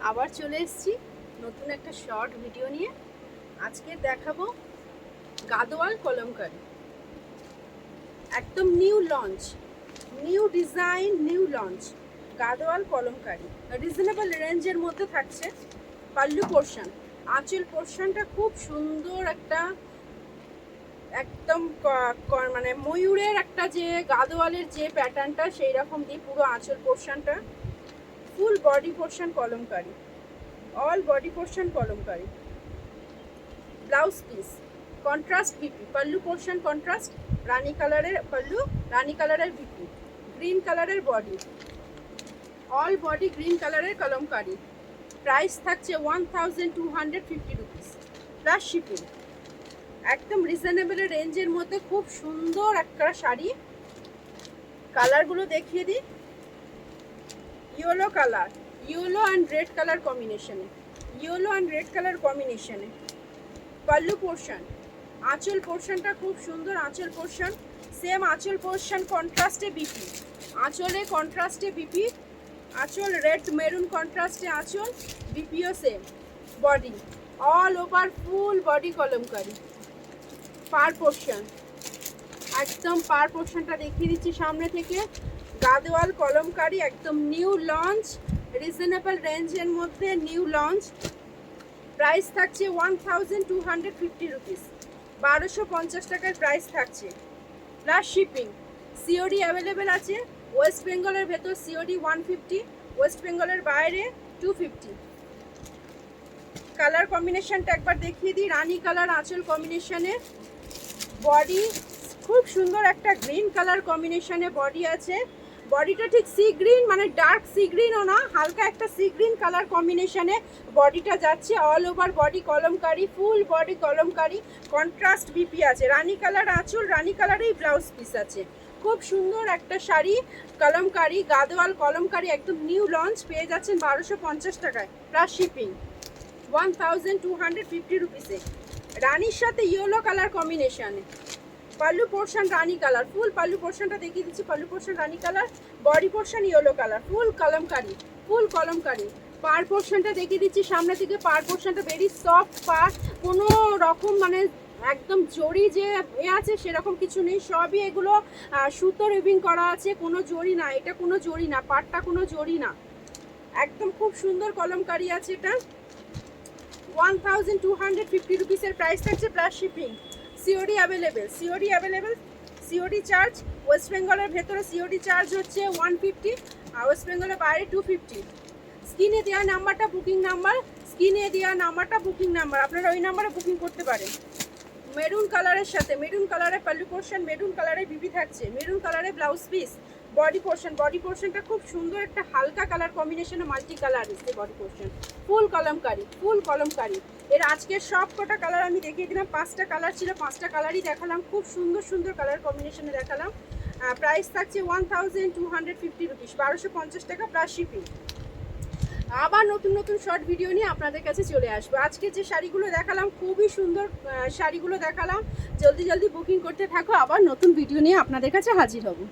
আবার চলে এসেছি নতুন একটা শর্ট ভিডিও নিয়ে। আজকে দেখাবো গাদোয়াল কলমকারি, একদম new launch, new design, new launch Gadwal kalamkari. Reasonable রেঞ্জের মধ্যে থাকছে। পাল্লু পোর্শন, আঁচল পোর্শনটা খুব সুন্দর একটা, একদম মানে ময়ূরের একটা যে গাদোয়ালের যে প্যাটার্নটা সেই রকম দিয়ে পুরো আঁচল পোর্শনটা। Full body portion kalamkari, all body portion kalamkari. Blouse piece contrast BP, pallu portion contrast, রানী কালারের পাল্লু, রানী কালারের বিপি, গ্রিন কালারের বডি, অল বডি গ্রিন কালারের কলমকারি। প্রাইস থাকছে 1250 রুপিস প্লাস শিপিং। একদম রিজনেবল রেঞ্জের মধ্যে খুব সুন্দর একটা শাড়ি। কালারগুলো দেখিয়ে দিই। Yellow colour, yellow and red colour কম্বিনেশনে, ইয়েলো অ্যান্ড রেড কালার কম্বিনেশনে। পাল্লু পোর্শন, আঁচল পোর্শনটা খুব সুন্দর। আঁচল পোর্শন সেম, আঁচল পোর্শন কন্ট্রাস্টে বিপি, আঁচলে কন্ট্রাস্টে বিপি, আঁচল রেড মেরুন কন্ট্রাস্টে আঁচল, বিপিও same. Body all over full body kalamkari. পার পোর্শন, একদম পার পোর্শনটা দেখিয়ে দিচ্ছি সামনে থেকে। গাদোয়াল কলমকারি একদম নিউ লঞ্চ, রিজনেবল রেঞ্জের মধ্যে নিউ লঞ্চ। প্রাইস থাকছে 1250 রুপিস, 1250 টাকার প্রাইস থাকছে প্লাস শিপিং। সিওডি অ্যাভেলেবেল আছে। ওয়েস্ট বেঙ্গলের ভেতর সিওডি 150, ওয়েস্ট বেঙ্গলের বাইরে 250। কালার কম্বিনেশনটা একবার দেখিয়ে দিই। রানী কালার আঁচল কম্বিনেশনে, বডি খুব সুন্দর একটা গ্রিন কালার কম্বিনেশনে বডি আছে। বডিটা ঠিক সি গ্রিন, মানে ডার্ক সি গ্রিনও না, হালকা একটা সি গ্রিন কালার কম্বিনেশনে বডিটা যাচ্ছে। অল ওভার বডি কলমকারি, ফুল বডি কলমকারি, কন্ট্রাস্ট বিপি আছে। রানী কালার আঁচল, রানী কালারেই ব্লাউজ পিস আছে। খুব সুন্দর একটা শাড়ি কলমকারি, গাদোয়াল কলমকারি একদম নিউ লঞ্চ। পেয়ে যাচ্ছেন 1250 টাকায় প্লাস শিপিং, 1250 রুপিসে। রানীর সাথে ইয়েলো কালার কম্বিনেশনে। Pallu portion rani colour, full pallu পোর্শনটা দেখিয়ে দিচ্ছি। Pallu portion rani colour, body portion yellow colour, full kalamkari, full kalamkari. পার পোর্শনটা দেখিয়ে দিচ্ছি সামনে থেকে। পার পোর্শনটা ভেরি সফট পার, কোনো রকম মানে একদম জড়ি যে এ আছে সেরকম কিছু নেই। সবই এগুলো সুতোর উইভিং করা আছে, কোনো জড়ি না। এটা কোনো জড়ি না, পাটটা কোনো জড়ি না, একদম খুব সুন্দর কলমকারি আছে এটা। 1250 রুপিসের প্রাইস থাকছে plus shipping. COD available, COD available. COD charge West বেঙ্গলের ভেতরে সিওডি চার্জ হচ্ছে 150, আর ওয়েস্ট বেঙ্গলের বাইরে 250। স্ক্রিনে দেওয়া নাম্বারটা বুকিং নাম্বার, স্ক্রিনে দেওয়া নাম্বারটা বুকিং নাম্বার, আপনারা ওই নাম্বারে বুকিং করতে পারেন। মেরুন কালারের সাথে, মেরুন কালারের পাল্লু পোর্শন, মেরুন কালারের বিপি থাকছে, মেরুন কালারের blouse piece. Body portion, body পোর্শনটা খুব সুন্দর একটা হালকা কালার কম্বিনেশনে মাল্টি কালার এসছে বডি পোর্শন। ফুল কলমকারি, ফুল কলমকারি। এর আজকের সব কটা কালার আমি দেখিয়ে দিলাম। 5টা কালার ছিল, 5টা কালারই দেখালাম। খুব সুন্দর সুন্দর কালার কম্বিনেশনে দেখালাম। প্রাইস থাকছে 1250 রুপিস, 1250 টাকা প্লাস শিপিং। আবার নতুন নতুন শর্ট ভিডিও নিয়ে আপনাদের কাছে চলে আসবো। আজকে যে শাড়িগুলো দেখালাম খুবই সুন্দর শাড়িগুলো দেখালাম। জলদি জলদি বুকিং করতে থাকো, আবার নতুন ভিডিও নিয়ে আপনাদের কাছে হাজির হব।